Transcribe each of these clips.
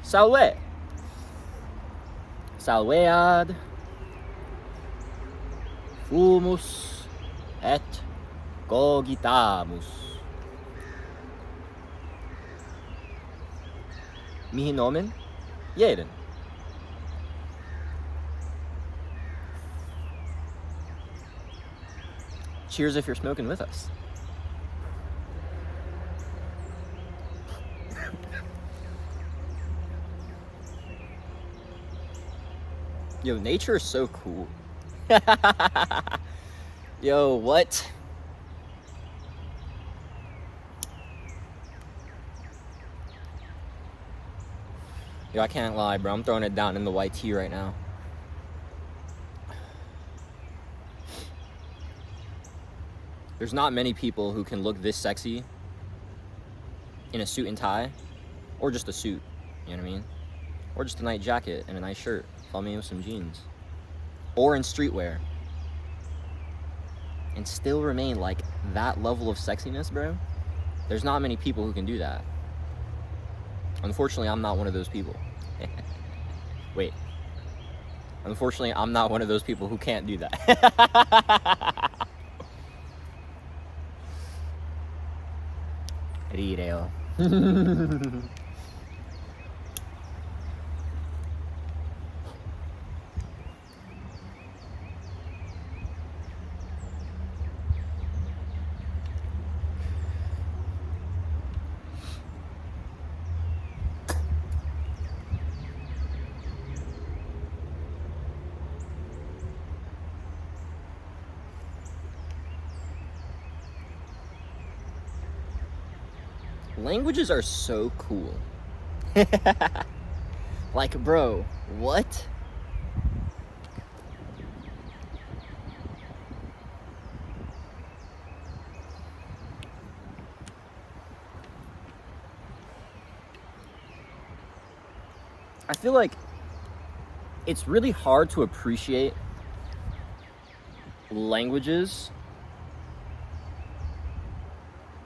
Salve. Salvead. Fūmus et cōgitāmus. Mihi nomen Jeden. Cheers if you're smoking with us. Yo, nature is so cool. Yo, what? Yo, I can't lie, bro. I'm throwing it down in the white tea right now. There's not many people who can look this sexy in a suit and tie, or just a suit, you know what I mean? Or just a nice jacket and a nice shirt. Follow me with some jeans. Or in streetwear. And still remain like that level of sexiness, bro. There's not many people who can do that. Unfortunately, I'm not one of those people. Wait. Unfortunately, I'm not one of those people who can't do that. Rireo. Languages are so cool. Like, bro, what? I feel like it's really hard to appreciate languages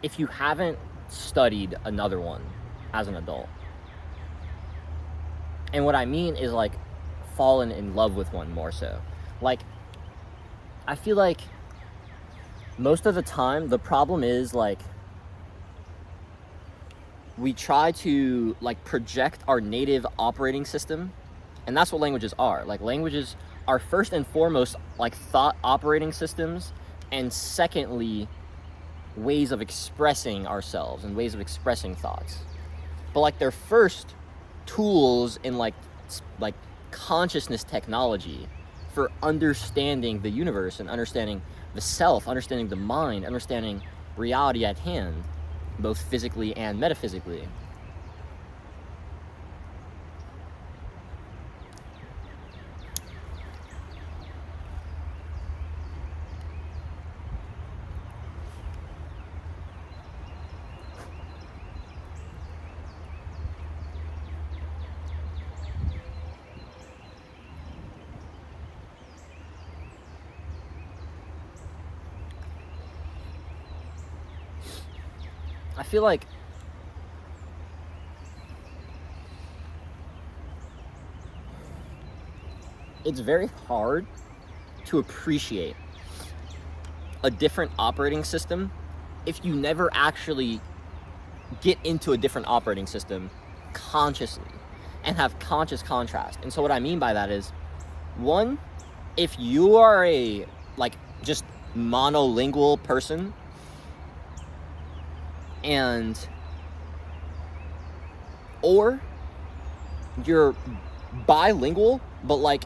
if you haven't studied another one as an adult. And what I mean is like fallen in love with one more so. Like, I feel like most of the time the problem is like we try to like project our native operating system, and that's what languages are. Like, languages are first and foremost like thought operating systems, and secondly ways of expressing ourselves and ways of expressing thoughts. But like they're first tools in like consciousness technology for understanding the universe and understanding the self, understanding the mind, understanding reality at hand, both physically and metaphysically. I feel like it's very hard to appreciate a different operating system if you never actually get into a different operating system consciously and have conscious contrast. And so what I mean by that is, one, if you are a like just monolingual person or you're bilingual, but like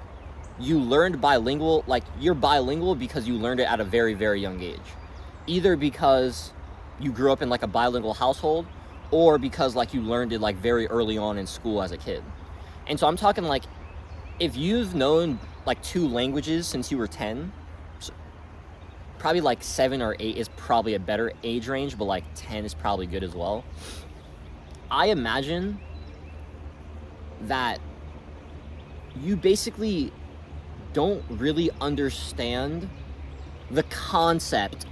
you learned bilingual, like you're bilingual because you learned it at a very, very young age. Either because you grew up in like a bilingual household, or because like you learned it like very early on in school as a kid. And so I'm talking like, if you've known like 2 languages since you were 10, probably like 7 or 8 is probably a better age range, but like 10 is probably good as well. I imagine that you basically don't really understand the concept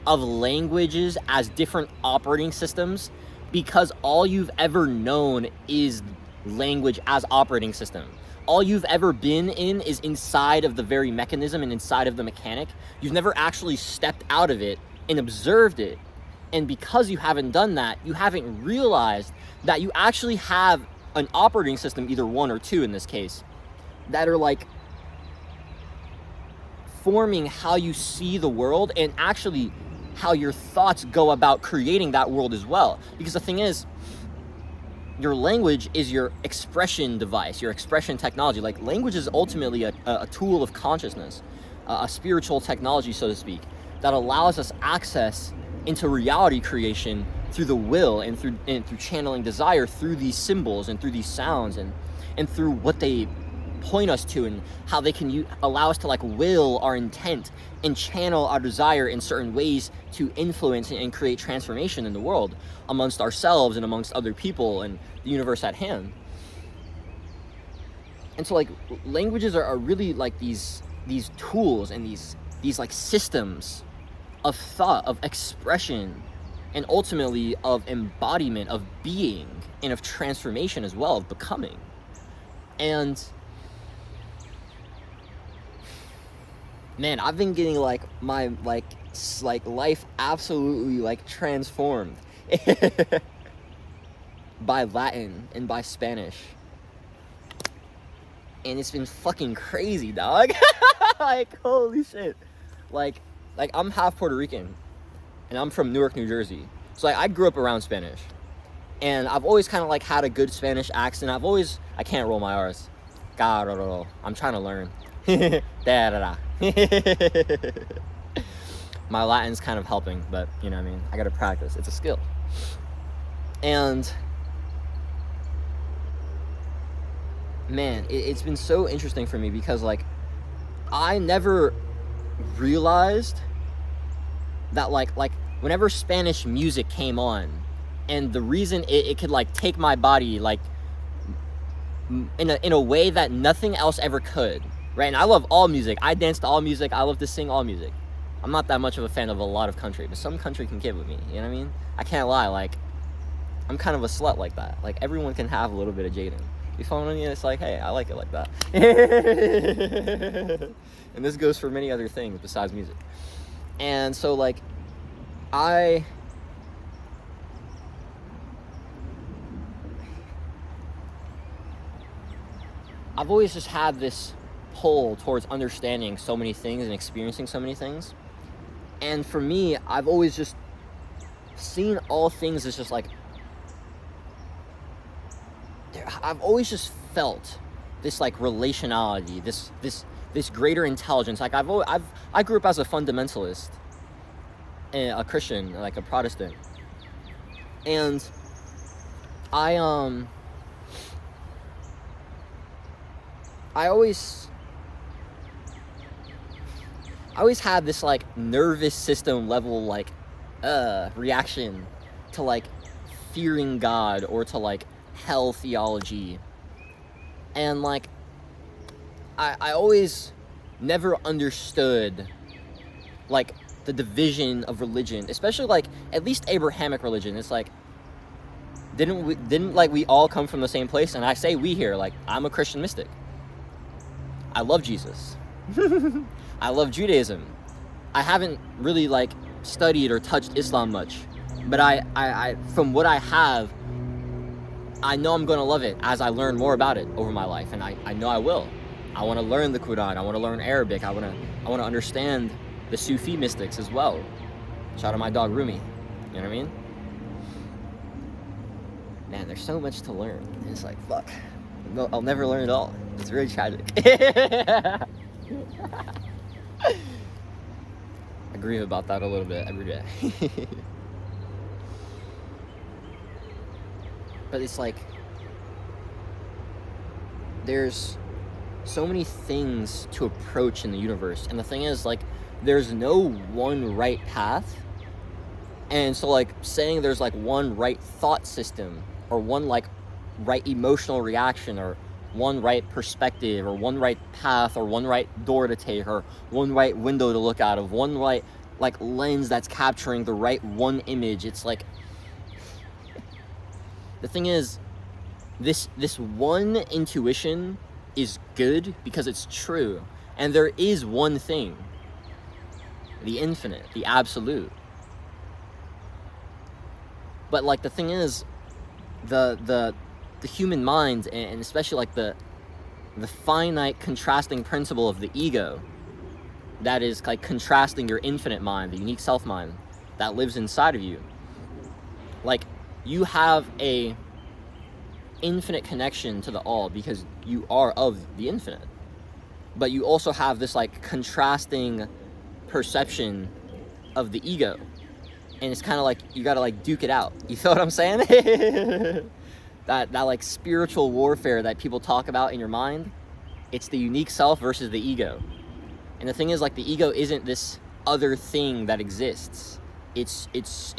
of languages as different operating systems, because all you've ever known is language as operating system. All you've ever been in is inside of the very mechanism and inside of the mechanic. You've never actually stepped out of it and observed it. And because you haven't done that, you haven't realized that you actually have an operating system, either one or two in this case, that are like forming how you see the world and actually how your thoughts go about creating that world as well. Because the thing is, your language is your expression device, your expression technology. Like, language is ultimately a tool of consciousness, a spiritual technology, so to speak, that allows us access into reality creation through the will and through channeling desire through these symbols and through these sounds and through what they point us to, and how they can allow us to like will our intent and channel our desire in certain ways to influence and create transformation in the world amongst ourselves and amongst other people and the universe at hand. And so like languages are really like these tools and these like systems of thought, of expression, and ultimately of embodiment, of being, and of transformation as well, of becoming. And man, I've been getting like my like life absolutely like transformed by Latin and by Spanish. And it's been fucking crazy, dog. Like, holy shit. Like I'm half Puerto Rican and I'm from Newark, New Jersey. So like I grew up around Spanish. And I've always kind of like had a good Spanish accent. I can't roll my R's. I'm trying to learn. My Latin's kind of helping, but you know what I mean? I gotta practice. It's a skill. And man, it's been so interesting for me because like I never realized that like whenever Spanish music came on, and the reason it could like take my body like in a way that nothing else ever could, right? And I love all music. I dance to all music. I love to sing all music. I'm not that much of a fan of a lot of country, but some country can get with me, you know what I mean? I can't lie, like I'm kind of a slut like that. Like everyone can have a little bit of Jaden. You follow me? It's like, hey, I like it like that. And this goes for many other things besides music. And so like I've always just had this pull towards understanding so many things and experiencing so many things. And for me, I've always just seen all things as just like, I've always just felt this like relationality, this greater intelligence. Like I grew up as a fundamentalist, a Christian, like a Protestant, and I always had this like nervous system level like reaction to like fearing God or to like hell theology. And like I always never understood like the division of religion, especially like at least Abrahamic religion. It's like didn't like we all come from the same place? And I say we here, like I'm a Christian mystic. I love Jesus. I love Judaism. I haven't really like studied or touched Islam much, but I from what I have, I know I'm going to love it as I learn more about it over my life, and I know I will. I want to learn the Quran. I want to learn Arabic. I want to understand the Sufi mystics as well. Shout out my dog Rumi. You know what I mean? Man, there's so much to learn. And it's like, fuck. No, I'll never learn it all. It's very tragic. I grieve about that a little bit every day. But it's like, there's so many things to approach in the universe. And the thing is, like, there's no one right path. And so, like, saying there's, like, one right thought system or one, like, right emotional reaction or one right perspective or one right path or one right door to take or one right window to look out of, one right, like, lens that's capturing the right one image. It's like, the thing is, this one intuition is good because it's true, and there is one thing, the infinite, the absolute. But like the thing is, the human mind, and especially like the finite contrasting principle of the ego, that is like contrasting your infinite mind, the unique self mind that lives inside of you. Like, you have a infinite connection to the all because you are of the infinite, but you also have this like contrasting perception of the ego, and it's kind of like you gotta like duke it out. You feel what I'm saying? that like spiritual warfare that people talk about in your mind, it's the unique self versus the ego. And the thing is, like, the ego isn't this other thing that exists. It's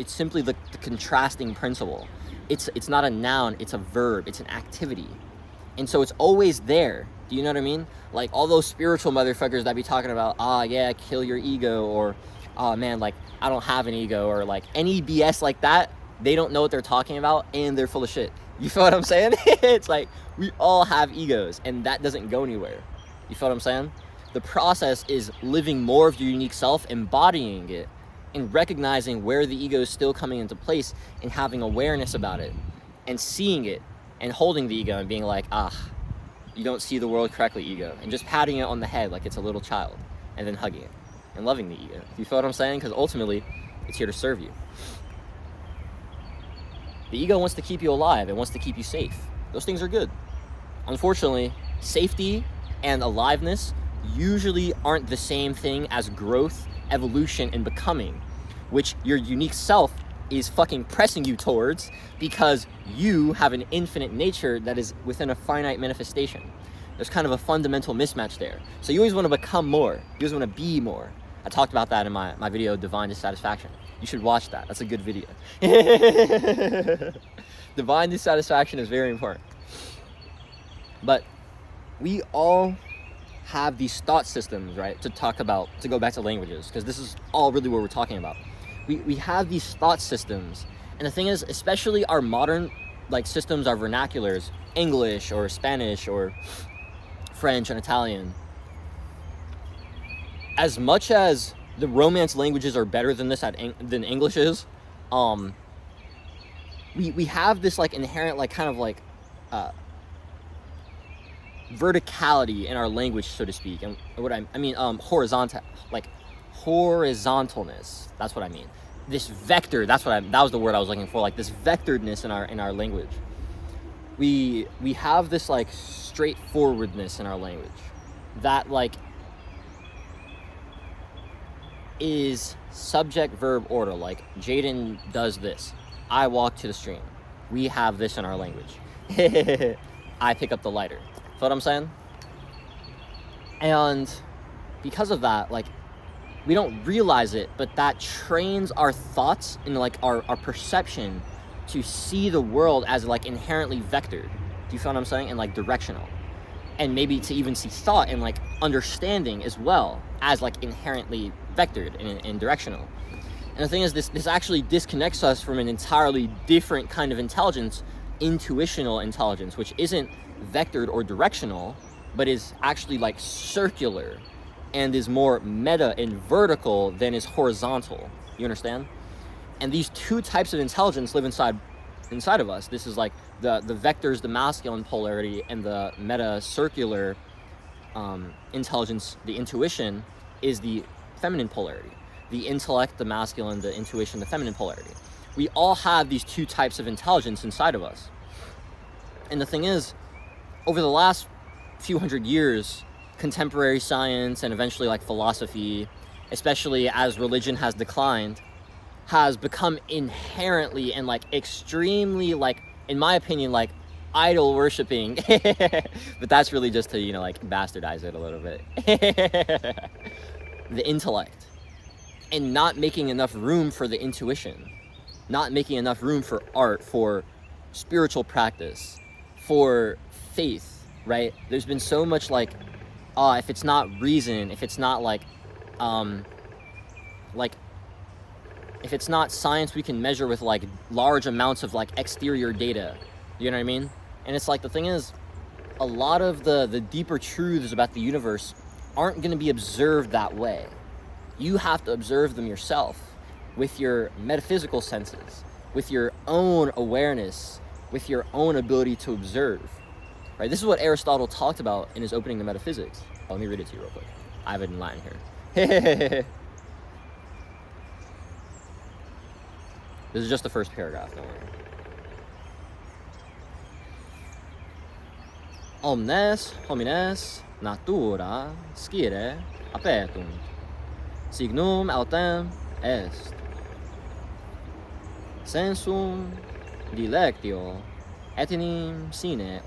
simply the contrasting principle. It's not a noun, it's a verb, it's an activity. And so it's always there. Do you know what I mean? Like, all those spiritual motherfuckers that be talking about, yeah, kill your ego, or, oh man, like, I don't have an ego, or like any BS like that, they don't know what they're talking about, and they're full of shit. You feel what I'm saying? It's like, we all have egos, and that doesn't go anywhere. You feel what I'm saying? The process is living more of your unique self, embodying it, and recognizing where the ego is still coming into place, and having awareness about it, and seeing it, and holding the ego, and being like, you don't see the world correctly, ego, and just patting it on the head like it's a little child, and then hugging it, and loving the ego. You feel what I'm saying? Because ultimately, it's here to serve you. The ego wants to keep you alive. It wants to keep you safe. Those things are good. Unfortunately, safety and aliveness usually aren't the same thing as growth, evolution, and becoming, which your unique self is fucking pressing you towards, because you have an infinite nature that is within a finite manifestation. There's kind of a fundamental mismatch there. So you always want to become more. You always want to be more. I talked about that in my video, Divine Dissatisfaction. You should watch that. That's a good video. Divine dissatisfaction is very important. But we all have these thought systems, right, to go back to languages, because this is all really what we're talking about. We have these thought systems, and the thing is, especially our modern like systems, our vernaculars, English or Spanish or French and Italian, as much as the Romance languages are better than than English is, we have this like inherent like kind of like verticality in our language, so to speak. And what I mean horizontalness. That's what I mean. This vector. That was the word I was looking for. Like this vectoredness in our language. We have this like straightforwardness in our language that like is subject verb order. Like, Jaden does this, I walk to the stream. We have this in our language. I pick up the lighter. Feel what I'm saying? And because of that, like, we don't realize it, but that trains our thoughts and like our perception to see the world as like inherently vectored. Do you feel what I'm saying? And like directional. And maybe to even see thought and like understanding as well as like inherently vectored and directional. And the thing is, this actually disconnects us from an entirely different kind of intelligence, intuitional intelligence, which isn't vectored or directional, but is actually like circular and is more meta and vertical than is horizontal. You understand? And these two types of intelligence live inside of us. This is like the vectors, the masculine polarity, and the meta circular intelligence, the intuition, is the feminine polarity. The intellect, the masculine, the intuition, the feminine polarity. We all have these two types of intelligence inside of us. And the thing is, over the last few hundred years, contemporary science and eventually like philosophy, especially as religion has declined, has become inherently and like extremely like, in my opinion, like idol worshipping. But that's really just to, like bastardize it a little bit. The intellect, and not making enough room for the intuition, not making enough room for art, for spiritual practice, for faith, right? There's been so much like, if it's not reason, if it's not like if it's not science we can measure with like large amounts of like exterior data, you know what I mean? And it's like, the thing is, a lot of the deeper truths about the universe aren't going to be observed that way. You have to observe them yourself with your metaphysical senses, with your own awareness, with your own ability to observe. Right? This is what Aristotle talked about in his opening to Metaphysics. Oh, let me read it to you real quick. I have it in Latin here. This is just the first paragraph, don't worry. Omnes homines natura scire appetunt, signum autem est, sensum dilectio etenim sine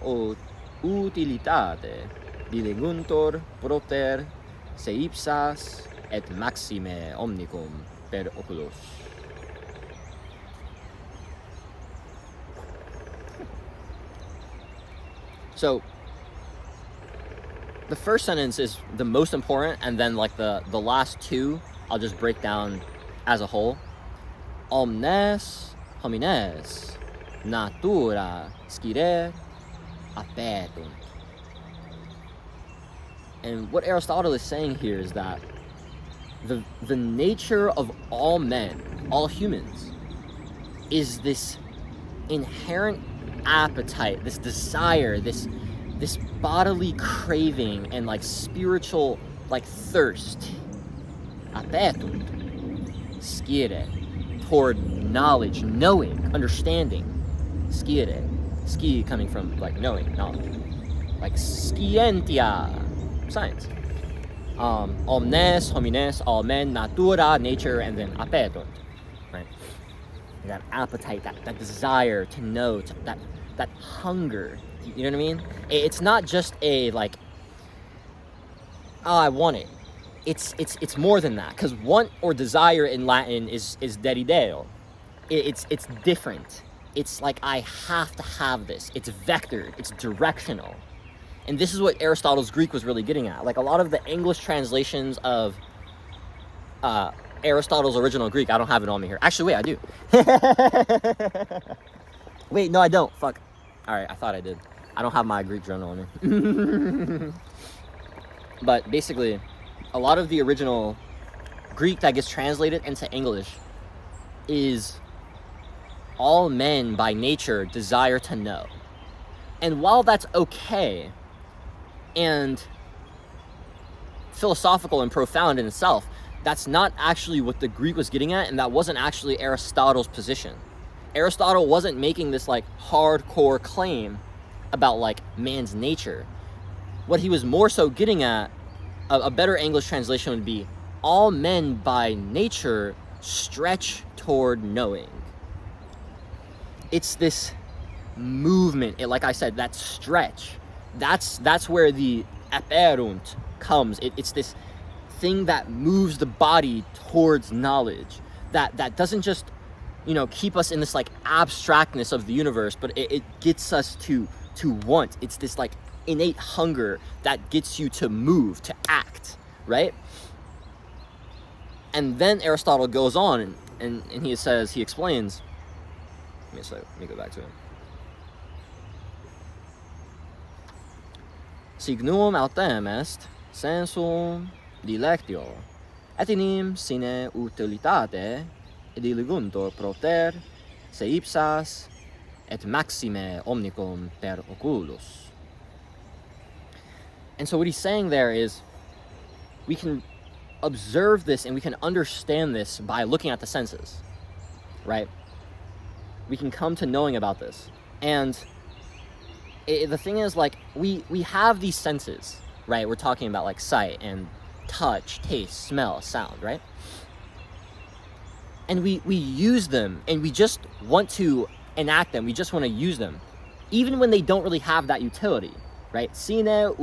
utilitate diliguntur propter se ipsas et maxime omnicum per oculos. So the first sentence is the most important, and then like the last two I'll just break down as a whole. Omnes homines natura scire appetunt. And what Aristotle is saying here is that the nature of all men, all humans, is this inherent appetite, this desire, this bodily craving and like spiritual like thirst, appetunt, scire, toward knowledge, knowing, understanding, scire, ski coming from like knowing, knowledge, like scientia, science. Omnes homines, all men, natura, nature, and then appetunt, right? That appetite, that desire to know, that hunger. You know what I mean? It's not just a like, oh, I want it. It's more than that. Because want or desire in Latin is derideo. It's different. It's like, I have to have this. It's vectored. It's directional. And this is what Aristotle's Greek was really getting at. Like a lot of the English translations of Aristotle's original Greek, I don't have it on me here. Actually, wait, I do. Wait, no, I don't. Fuck. All right, I thought I did. I don't have my Greek journal on me. But basically, a lot of the original Greek that gets translated into English is all men by nature desire to know. And while that's okay and philosophical and profound in itself, that's not actually what the Greek was getting at, and that wasn't actually Aristotle's position. Aristotle wasn't making this like hardcore claim about like man's nature. What he was more so getting at, a better English translation would be, all men by nature stretch toward knowing. It's this movement, like I said, that stretch. That's where the apperunt comes. It's this thing that moves the body towards knowledge. That doesn't just, keep us in this like abstractness of the universe, but it gets us to want. It's this like innate hunger that gets you to move, to act, right? And then Aristotle goes on and he says, he explains, let me go back to it. Signum autem est sensum dilectio, et enim sine utilitate diliguntur propter se ipsas et maxime omnicum per oculus. And so what he's saying there is, we can observe this and we can understand this by looking at the senses, right? We can come to knowing about this. And the thing is, like, we have these senses, right? We're talking about like sight and touch, taste, smell, sound, right? And we use them and we just want to enact them. We just want to use them, even when they don't really have that utility, right? Sine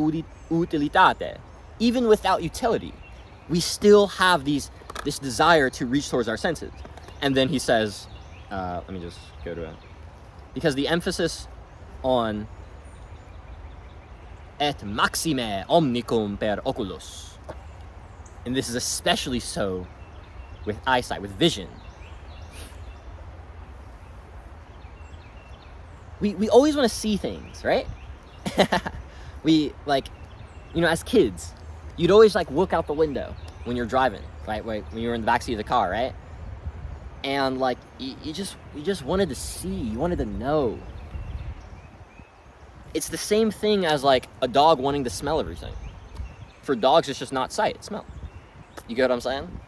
utilitate. Even without utility, we still have this desire to reach towards our senses. And then he says, let me just go to it. Because the emphasis on et maxime omnicum per oculus. And this is especially so with eyesight, with vision. we always want to see things, right? We, like, you know, as kids, you'd always, like, look out the window when you're driving, right? When you were in the backseat of the car, right? And, like, you just wanted to see, you wanted to know. It's the same thing as, like, a dog wanting to smell everything. For dogs, it's just not sight, it's smell. You get what I'm saying?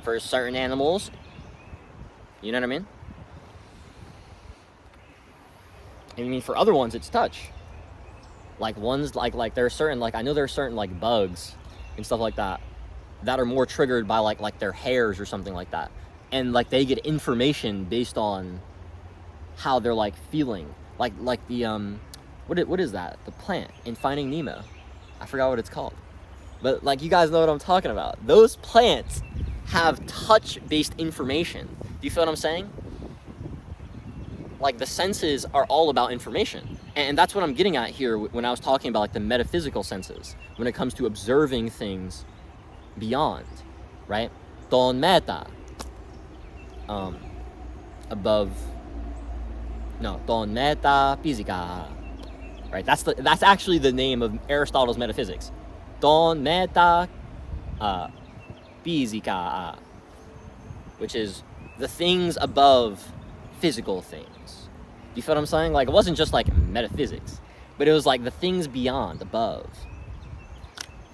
For certain animals, you know what I mean? I mean, for other ones, it's touch. Like, ones, like there are certain, like, I know there are certain, like, bugs and stuff like that that are more triggered by, like their hairs or something like that. And, like, they get information based on how they're, like, feeling. Like the, what is that? The plant in Finding Nemo. I forgot what it's called. But, like, you guys know what I'm talking about. Those plants have touch-based information. Do you feel what I'm saying? Like, the senses are all about information. And that's what I'm getting at here when I was talking about, like, the metaphysical senses, when it comes to observing things beyond, right? Ton meta. Above. No, ton metaphysicā. Right? That's actually the name of Aristotle's metaphysics. Ton metaphysicā. Which is the things above physical things. You feel what I'm saying? Like, it wasn't just like metaphysics, but it was like the things beyond, above.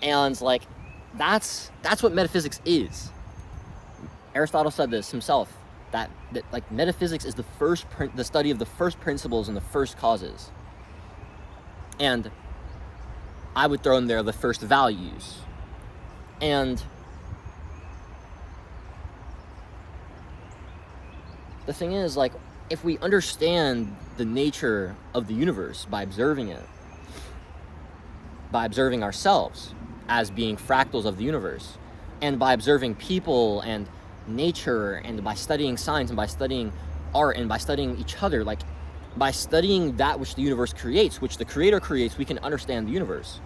And, like, that's what metaphysics is. Aristotle said this himself, that like, metaphysics is the study of the first principles and the first causes. And I would throw in there the first values. And the thing is, like, if we understand the nature of the universe by observing it, by observing ourselves as being fractals of the universe, and by observing people and nature, and by studying science, and by studying art, and by studying each other, like, by studying that which the universe creates, which the creator creates, we can understand the universe.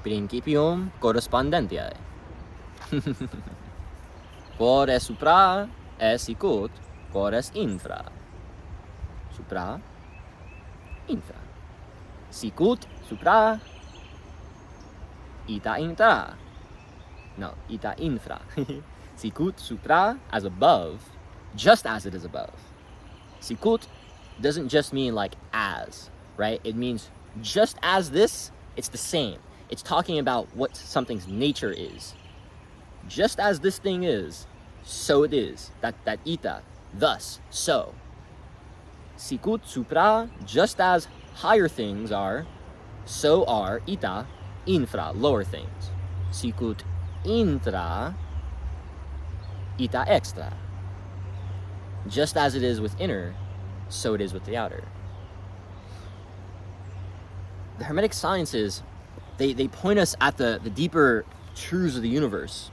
Principium correspondentiæ. Quod est supra est sicut, quod est infra. Supra, infra. Sicut, supra, ita infra. No, ita infra. Sicut, supra, as above, just as it is above. Sicut doesn't just mean, like, as, right? It means just as this, it's the same. It's talking about what something's nature is. Just as this thing is, so it is. That ita, thus, so. Sicut supra, just as higher things are, so are ita, infra, lower things. Sicut intra, ita extra. Just as it is with inner, so it is with the outer. The Hermetic sciences, they point us at the deeper truths of the universe,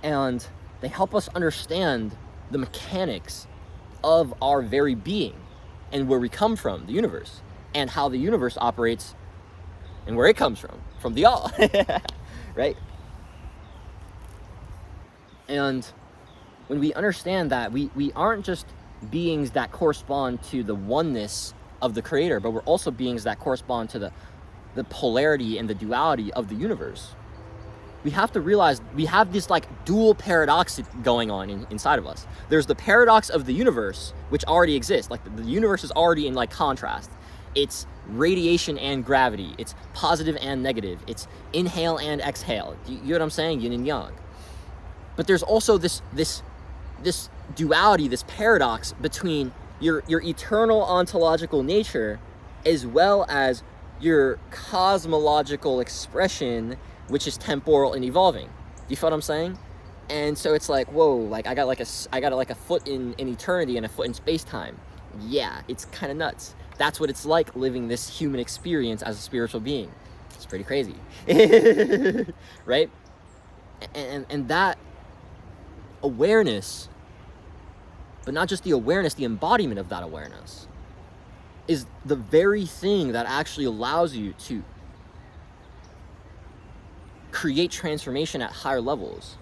and they help us understand the mechanics of our very being and where we come from, the universe, and how the universe operates and where it comes from the all, right? And when we understand that, we aren't just beings that correspond to the oneness of the creator, but we're also beings that correspond to the polarity and the duality of the universe. We have to realize we have this, like, dual paradox going on inside of us. There's the paradox of the universe, which already exists. Like, the universe is already in, like, contrast. It's radiation and gravity. It's positive and negative. It's inhale and exhale. You know what I'm saying? Yin and yang. But there's also this duality, this paradox between your eternal ontological nature as well as your cosmological expression, which is temporal and evolving. Do you feel what I'm saying? And so it's like, whoa, like, I got a foot in eternity and a foot in space-time. Yeah, it's kind of nuts. That's what it's like living this human experience as a spiritual being. It's pretty crazy. Right? And that awareness, but not just the awareness, the embodiment of that awareness, is the very thing that actually allows you to create transformation at higher levels.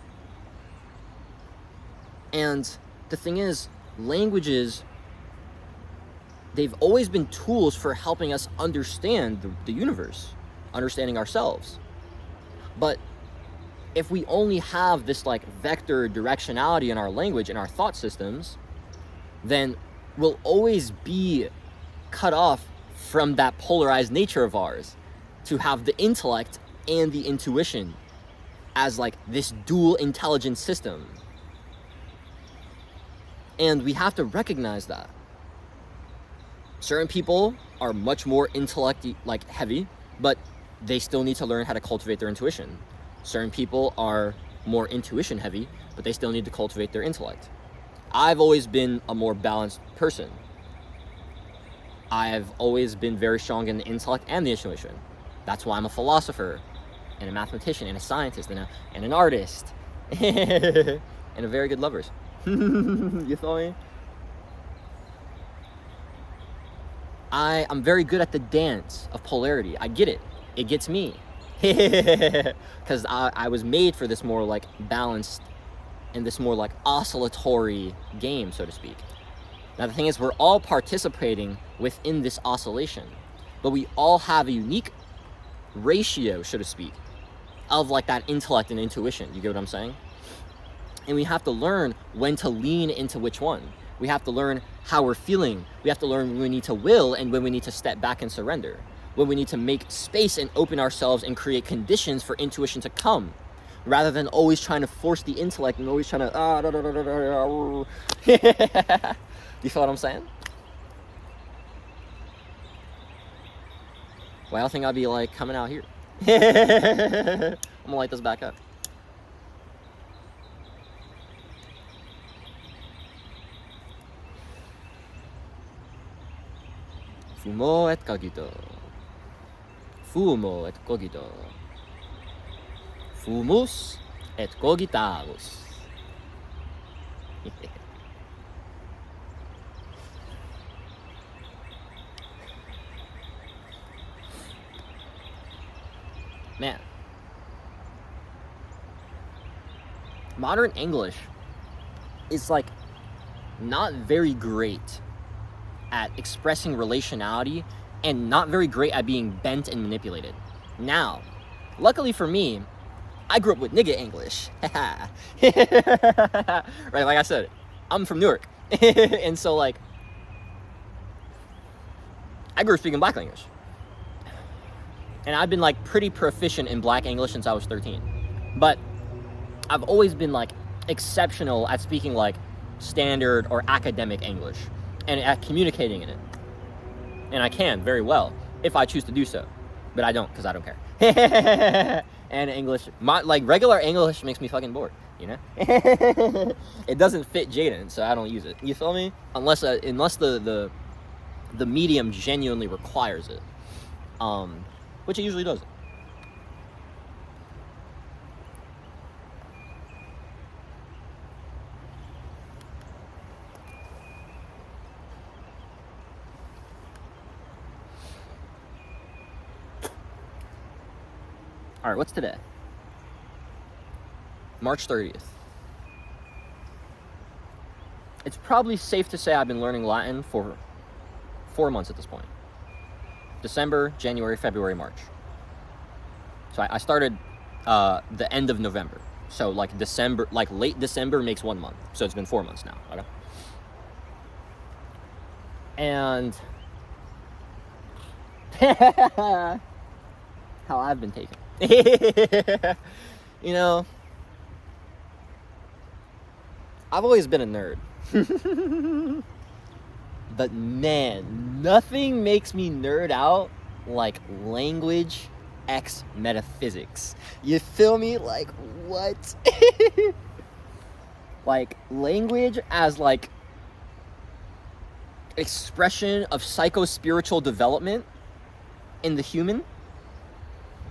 And the thing is, languages, they've always been tools for helping us understand the universe, understanding ourselves. But if we only have this like vector directionality in our language and our thought systems, then we'll always be cut off from that polarized nature of ours, to have the intellect and the intuition as like this dual intelligence system. And we have to recognize that. Certain people are much more intellect like heavy, but they still need to learn how to cultivate their intuition. Certain people are more intuition heavy, but they still need to cultivate their intellect. I've always been a more balanced person. I've always been very strong in the intellect and the intuition. That's why I'm a philosopher, and a mathematician, and a scientist, and an artist, and a very good lover. You feel me? I'm very good at the dance of polarity. I get it. It gets me. Because I was made for this more like balanced and this more like oscillatory game, so to speak. Now the thing is, we're all participating within this oscillation, but we all have a unique ratio, so to speak, of like that intellect and intuition. You get what I'm saying? And we have to learn when to lean into which one. We have to learn how we're feeling. We have to learn when we need to will and when we need to step back and surrender. When we need to make space and open ourselves and create conditions for intuition to come, rather than always trying to force the intellect and always trying to You feel what I'm saying? Well, I think I'll be like coming out here. I'm gonna light this back up. Fumo et cogito. Fumo et cogito. Fūmus et cōgitāmus. Man, modern English is like not very great at expressing relationality and not very great at being bent and manipulated. Now, luckily for me, I grew up with nigga English. Right, like I said, I'm from Newark. And so like, I grew up speaking black English. And I've been like pretty proficient in black English since I was 13. But I've always been like exceptional at speaking like standard or academic English and at communicating in it. And I can very well if I choose to do so. But I don't, because I don't care. And English, like regular English makes me fucking bored, you know? It doesn't fit Jaden, so I don't use it. You feel me? Unless the medium genuinely requires it. Which it usually doesn't. All right, what's today? March 30th. It's probably safe to say I've been learning Latin for 4 months at this point. December, January, February, March. So I started the end of November. So like December, like late December makes 1 month. So it's been 4 months now, okay? And how I've been taken. You know, I've always been a nerd. But man, nothing makes me nerd out like language x metaphysics. You feel me? Like, what? Like, language as like expression of psycho-spiritual development in the human,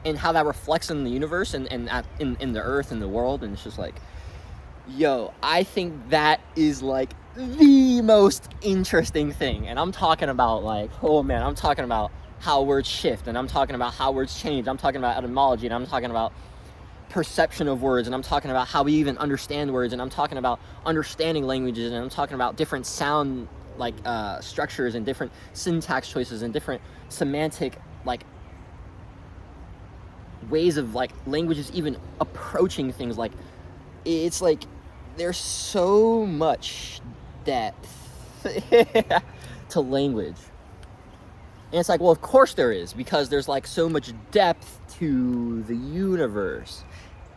and how that reflects in the universe and in the earth and the world. And it's just like, yo, I think that is like the most interesting thing. And I'm talking about like, oh man, I'm talking about how words shift, and I'm talking about how words change, I'm talking about etymology, and I'm talking about perception of words, and I'm talking about how we even understand words, and I'm talking about understanding languages, and I'm talking about different sound like structures and different syntax choices and different semantic like ways of like languages even approaching things. Like it's like there's so much depth to language. And it's like, well, of course there is, because there's like so much depth to the universe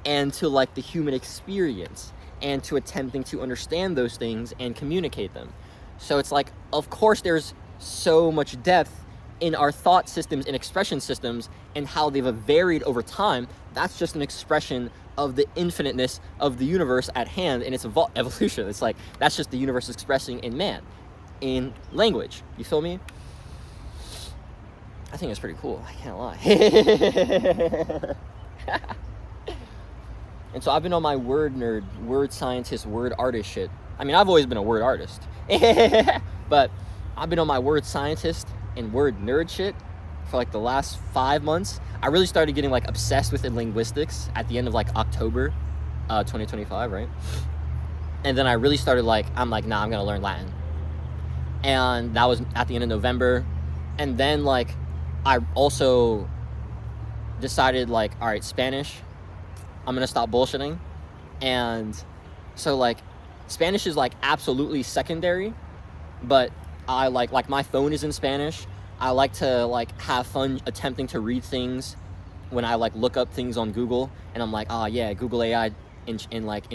and to like the human experience and to attempting to understand those things and communicate them. So it's like, of course there's so much depth in our thought systems and expression systems and how they've varied over time. That's just an expression of the infiniteness of the universe at hand in its evolution. It's like, that's just the universe expressing in man, in language. You feel me? I think it's pretty cool. I can't lie. And so I've been on my word nerd, word scientist, word artist shit. I mean, I've always been a word artist. But I've been on my word scientist and word nerd shit for like the last 5 months. I really started getting like obsessed with linguistics at the end of like October 2025, right? And then I really started like, I'm like, nah, I'm gonna learn Latin. And that was at the end of November. And then like, I also decided like, all right, Spanish, I'm gonna stop bullshitting. And so like, Spanish is like absolutely secondary, but I like my phone is in Spanish. I like to like have fun attempting to read things when I like look up things on Google, and I'm like, oh yeah, Google AI in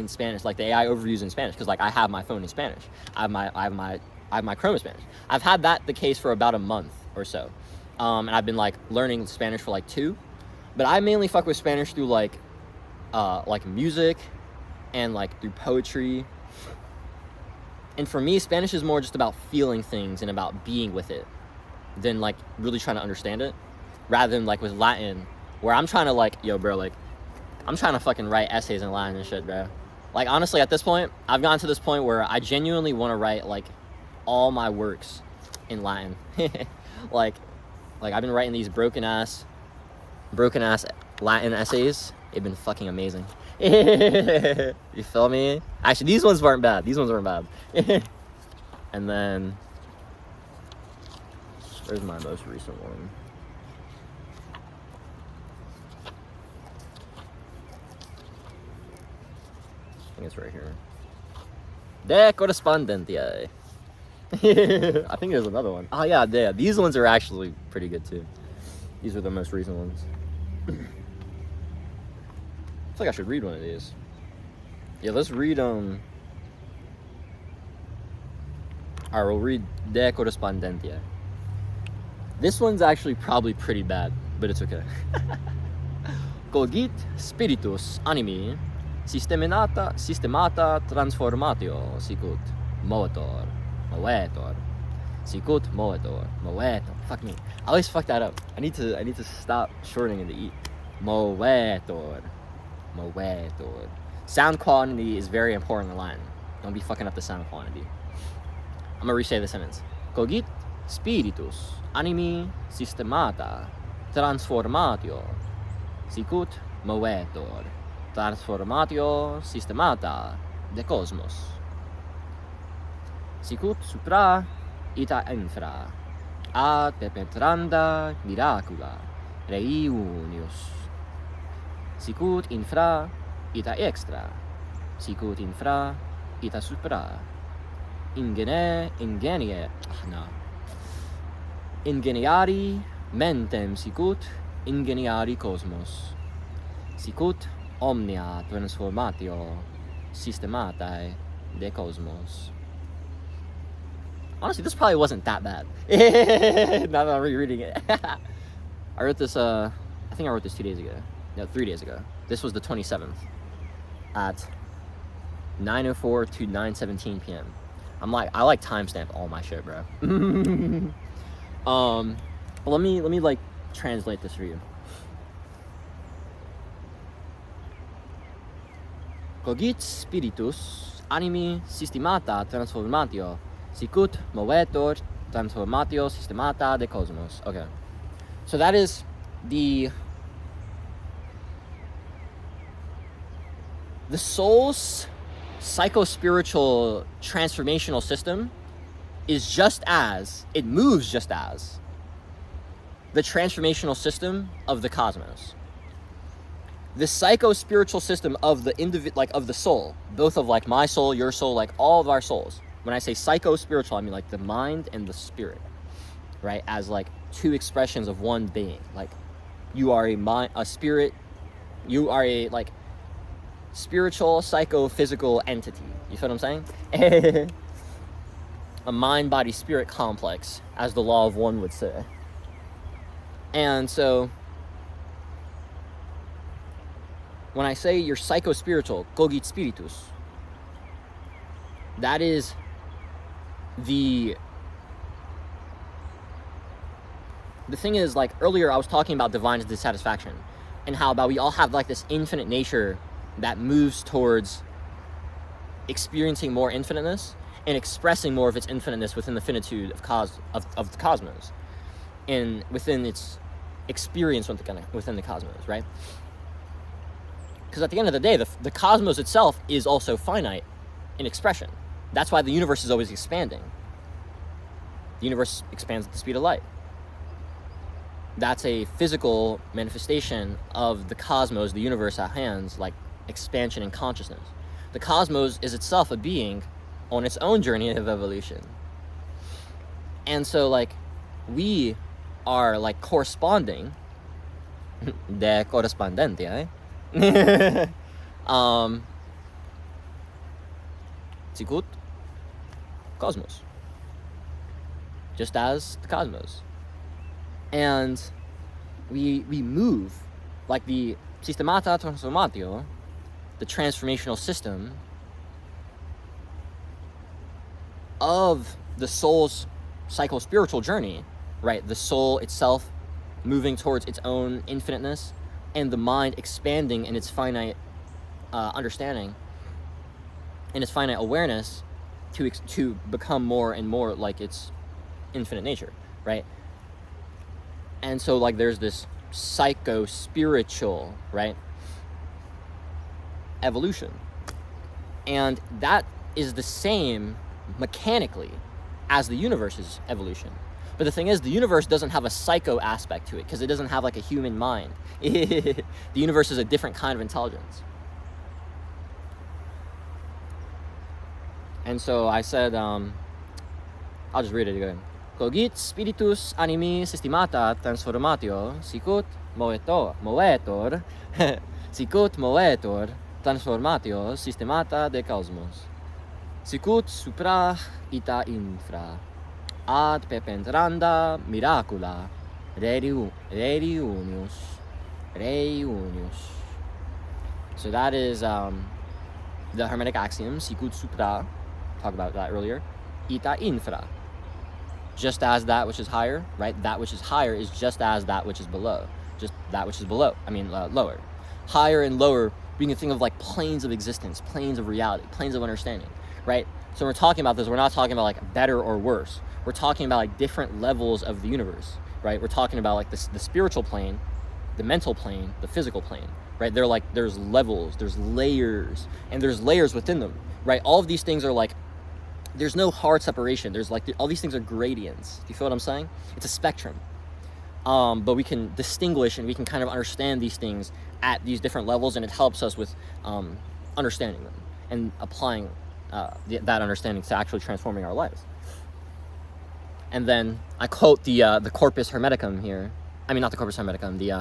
Spanish, like the AI overviews in Spanish, because like I have my phone in Spanish. I have my Chrome in Spanish. I've had that the case for about a month or so. And I've been like learning Spanish for like 2, but I mainly fuck with Spanish through like music and like through poetry. And for me, Spanish is more just about feeling things and about being with it than like really trying to understand it, rather than like with Latin, where I'm trying to like, yo bro, like I'm trying to fucking write essays in Latin and shit, bro. Like honestly, at this point, I've gotten to this point where I genuinely want to write like all my works in Latin. like I've been writing these broken ass Latin essays. They've been fucking amazing. You feel me? Actually, these ones weren't bad. And then, where's my most recent one? I think it's right here. De correspondentiæ. I think there's another one. Oh yeah, these ones are actually pretty good too. These are the most recent ones. I feel like I should read one of these. Yeah, let's read Alright, we'll read De correspondentiæ. This one's actually probably pretty bad, but it's okay. Cogit spiritus animi systemata transformatio sicut motor. Sicut moetor. Fuck me. I always fuck that up. I need to stop shortening in the E. Moetor. Sound quality is very important in Latin. Don't be fucking up the sound quantity. I'm gonna resay the sentence. Cogit spiritus animi systemata transformatio sicut moetor. Transformatio systemata de cosmos. Sicut supra ita infra, ad penetranda miracula, rei unius. Sicut infra ita extra, sicut infra ita supra. Ingeniari mentem sicut ingeniari cosmos. Sicut omnia transformatio systematae de cosmos. Honestly, this probably wasn't that bad. Now that I'm rereading it. I wrote this, I think I wrote this 2 days ago. No, 3 days ago. This was the 27th at 9:04 to 9:17 p.m. I like timestamp all my shit, bro. But let me like translate this for you. Cogit spiritus animi systemata transformatio sicut movetur transformatio systemata de cosmos. Okay. So that is the the soul's psycho-spiritual transformational system is just as, it moves just as, the transformational system of the cosmos. The psycho-spiritual system of the of the soul, both of like my soul, your soul, like all of our souls. When I say psycho-spiritual, I mean like the mind and the spirit, right? As like two expressions of one being. Like you are a spirit, you are a like spiritual, psycho-physical entity. You feel what I'm saying? A mind-body-spirit complex, as the law of one would say. And so, when I say you're psycho-spiritual, cogit spiritus, that is the thing is, like, earlier I was talking about divine dissatisfaction, and how about we all have, like, this infinite nature that moves towards experiencing more infiniteness and expressing more of its infiniteness within the finitude of the cosmos, and within its experience within the cosmos, right? Because at the end of the day, the cosmos itself is also finite in expression. That's why the universe is always expanding. The universe expands at the speed of light. That's a physical manifestation of the cosmos, the universe at hands, like expansion and consciousness. The cosmos is itself a being on its own journey of evolution. And so, like, we are, like, corresponding, de correspondentiæ, sicut cosmos, just as the cosmos. And we move, like the systemata transformatio, the transformational system of the soul's psycho-spiritual journey, right? The soul itself moving towards its own infiniteness, and the mind expanding in its finite understanding, in its finite awareness, to become more and more like its infinite nature, right? And so, like, there's this psycho-spiritual, right, evolution. And that is the same mechanically as the universe's evolution. But the thing is, the universe doesn't have a psycho aspect to it, because it doesn't have like a human mind. The universe is a different kind of intelligence. And so I said, I'll just read it again. Cogit spiritus animi systemata transformatio sicut movetor sicut movetor transformatio systemata de cosmos sicut supra ita infra ad penetranda miracula reunius. So that is the Hermetic axiom, sicut supra, talked about that earlier, ita infra, just as that which is higher, right? That which is higher is just as that which is below. Just that which is below, lower. Higher and lower being a thing of like planes of existence, planes of reality, planes of understanding, right? So when we're talking about this, we're not talking about like better or worse. We're talking about like different levels of the universe, right? We're talking about like the spiritual plane, the mental plane, the physical plane, right? They're like, there's levels, there's layers, and there's layers within them, right? All of these things are like, there's no hard separation. There's like, all these things are gradients. Do you feel what I'm saying? It's a spectrum. But we can distinguish and we can kind of understand these things at these different levels, and it helps us with understanding them and applying that understanding to actually transforming our lives. And then I quote the Corpus Hermeticum here. I mean, not the Corpus Hermeticum, the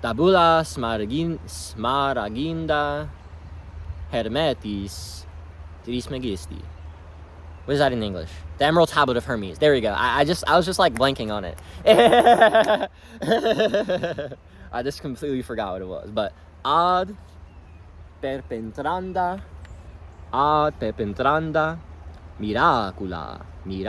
Tabula Smaragda Hermetis Trismegisti. What is that in English? The Emerald Tablet of Hermes. There we go. I was just like blanking on it. I just completely forgot what it was. But ad perpetranda miracula